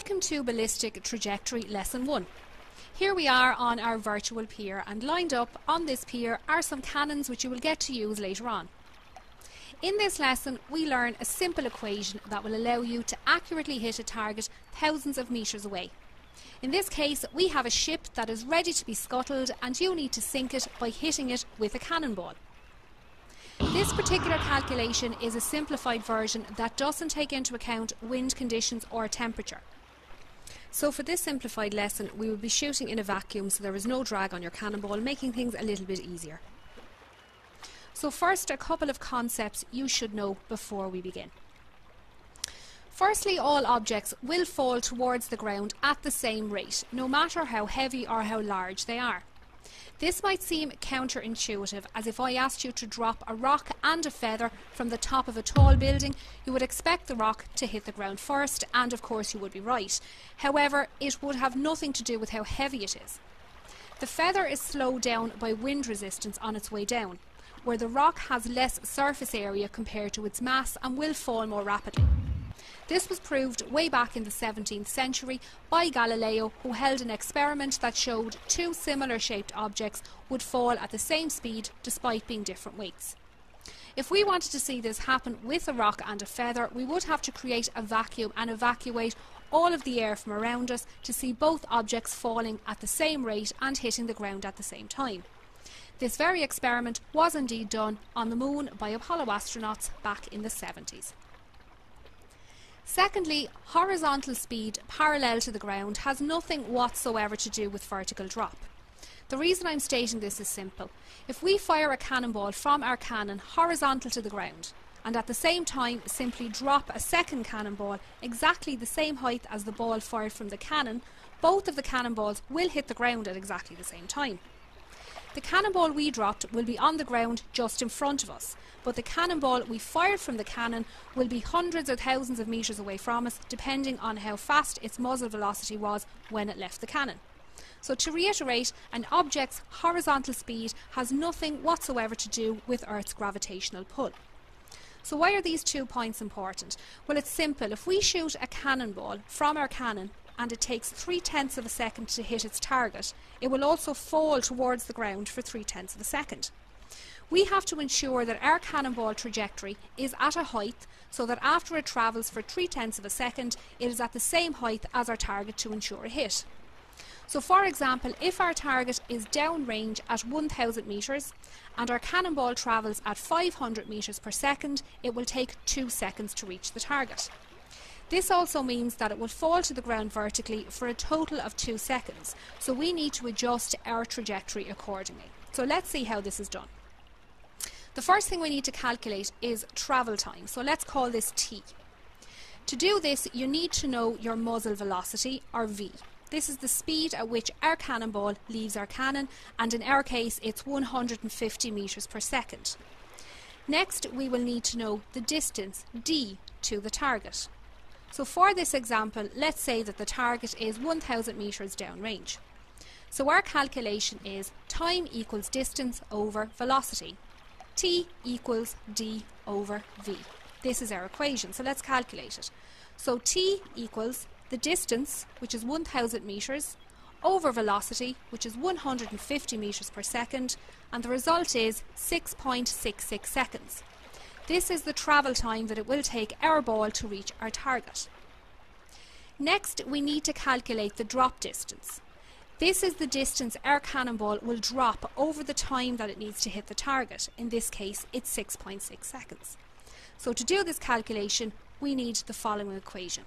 Welcome to Ballistic Trajectory Lesson 1. Here we are on our virtual pier, and lined up on this pier are some cannons which you will get to use later on. In this lesson we learn a simple equation that will allow you to accurately hit a target thousands of metres away. In this case we have a ship that is ready to be scuttled, and you need to sink it by hitting it with a cannonball. This particular calculation is a simplified version that doesn't take into account wind conditions or temperature. So for this simplified lesson we will be shooting in a vacuum, so there is no drag on your cannonball, making things a little bit easier. So first, a couple of concepts you should know before we begin. Firstly, all objects will fall towards the ground at the same rate, no matter how heavy or how large they are. This might seem counterintuitive, as if I asked you to drop a rock and a feather from the top of a tall building, you would expect the rock to hit the ground first, and of course you would be right. However, it would have nothing to do with how heavy it is. The feather is slowed down by wind resistance on its way down, where the rock has less surface area compared to its mass and will fall more rapidly. This was proved way back in the 17th century by Galileo, who held an experiment that showed two similar shaped objects would fall at the same speed despite being different weights. If we wanted to see this happen with a rock and a feather, we would have to create a vacuum and evacuate all of the air from around us to see both objects falling at the same rate and hitting the ground at the same time. This very experiment was indeed done on the moon by Apollo astronauts back in the 70s. Secondly, horizontal speed parallel to the ground has nothing whatsoever to do with vertical drop. The reason I'm stating this is simple. If we fire a cannonball from our cannon horizontal to the ground, and at the same time simply drop a second cannonball exactly the same height as the ball fired from the cannon, both of the cannonballs will hit the ground at exactly the same time. The cannonball we dropped will be on the ground just in front of us, but the cannonball we fired from the cannon will be hundreds or thousands of metres away from us, depending on how fast its muzzle velocity was when it left the cannon. So to reiterate, an object's horizontal speed has nothing whatsoever to do with Earth's gravitational pull. So why are these 2 points important? Well, it's simple. If we shoot a cannonball from our cannon and it takes 3/10 of a second to hit its target, it will also fall towards the ground for 3/10 of a second. We have to ensure that our cannonball trajectory is at a height so that after it travels for 3/10 of a second, it is at the same height as our target to ensure a hit. So for example, if our target is downrange at 1000 metres and our cannonball travels at 500 metres per second, it will take 2 seconds to reach the target. This also means that it will fall to the ground vertically for a total of 2 seconds, so we need to adjust our trajectory accordingly. So let's see how this is done. The first thing we need to calculate is travel time, so let's call this t. To do this, you need to know your muzzle velocity, or v. This is the speed at which our cannonball leaves our cannon, and in our case it's 150 metres per second. Next, we will need to know the distance, d, to the target. So for this example, let's say that the target is 1000 metres downrange. So our calculation is time equals distance over velocity. T equals d over v. This is our equation, so let's calculate it. So t equals the distance, which is 1000 metres, over velocity, which is 150 metres per second, and the result is 6.66 seconds. This is the travel time that it will take our ball to reach our target. Next, we need to calculate the drop distance. This is the distance our cannonball will drop over the time that it needs to hit the target. In this case, it's 6.6 seconds. So to do this calculation, we need the following equation.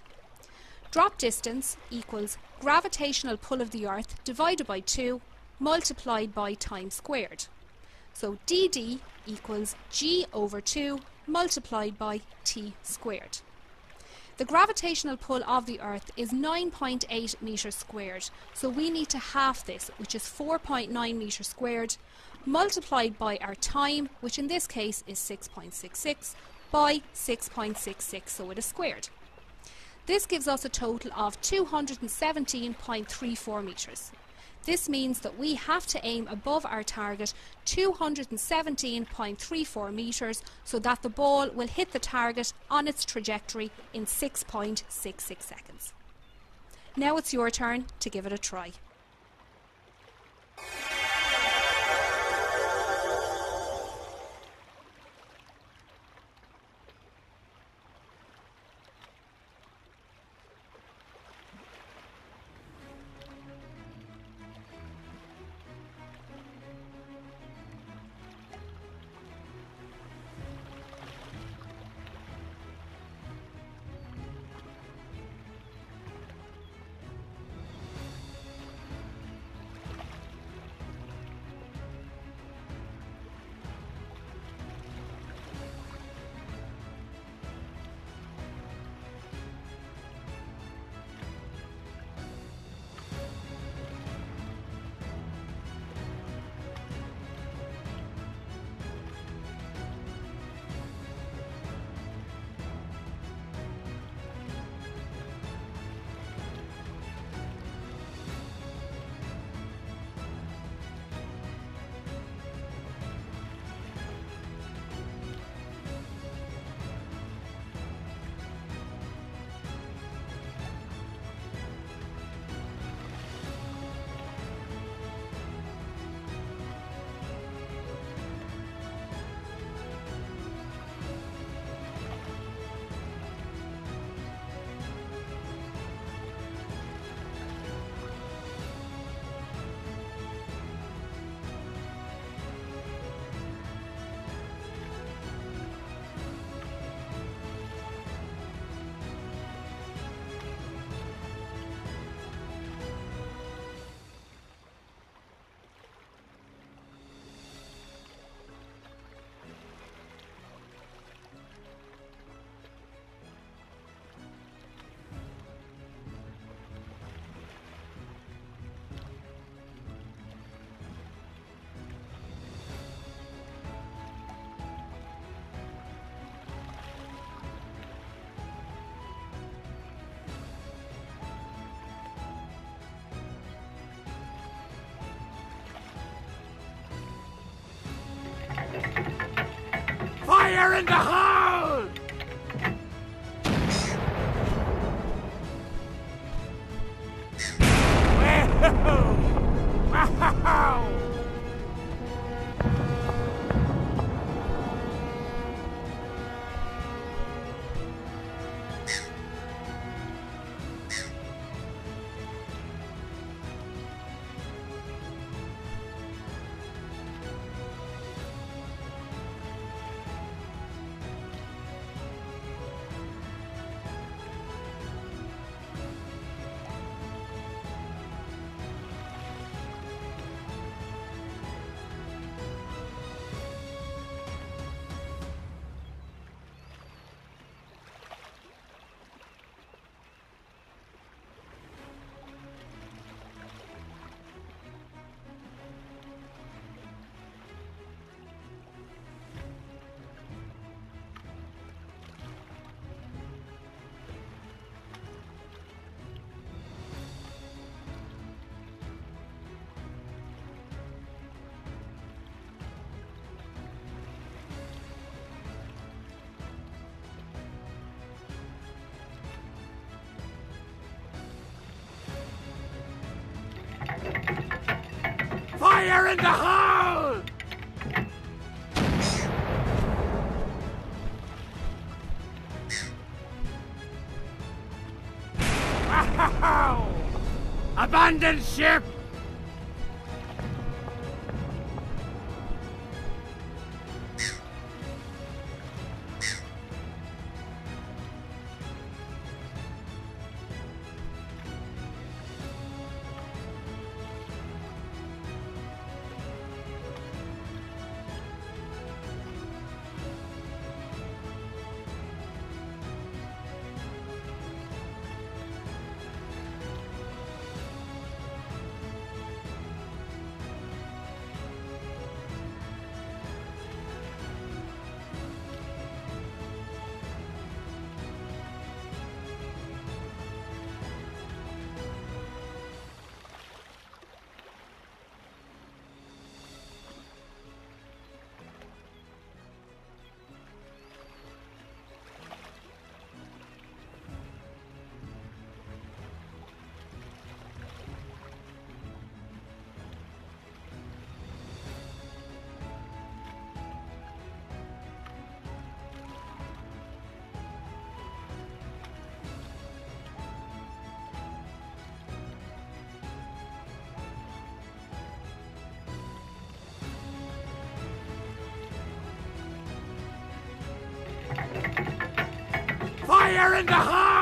Drop distance equals gravitational pull of the Earth divided by 2 multiplied by time squared. So dd equals g over 2 multiplied by t squared. The gravitational pull of the Earth is 9.8 metres squared, so we need to half this, which is 4.9 metres squared, multiplied by our time, which in this case is 6.66, by 6.66, so it is squared. This gives us a total of 217.34 metres. This means that we have to aim above our target 217.34 metres so that the ball will hit the target on its trajectory in 6.66 seconds. Now it's your turn to give it a try. Fire in the hole! Wow! Fire in the hole! Wow! Abandon ship! Fire in the hole!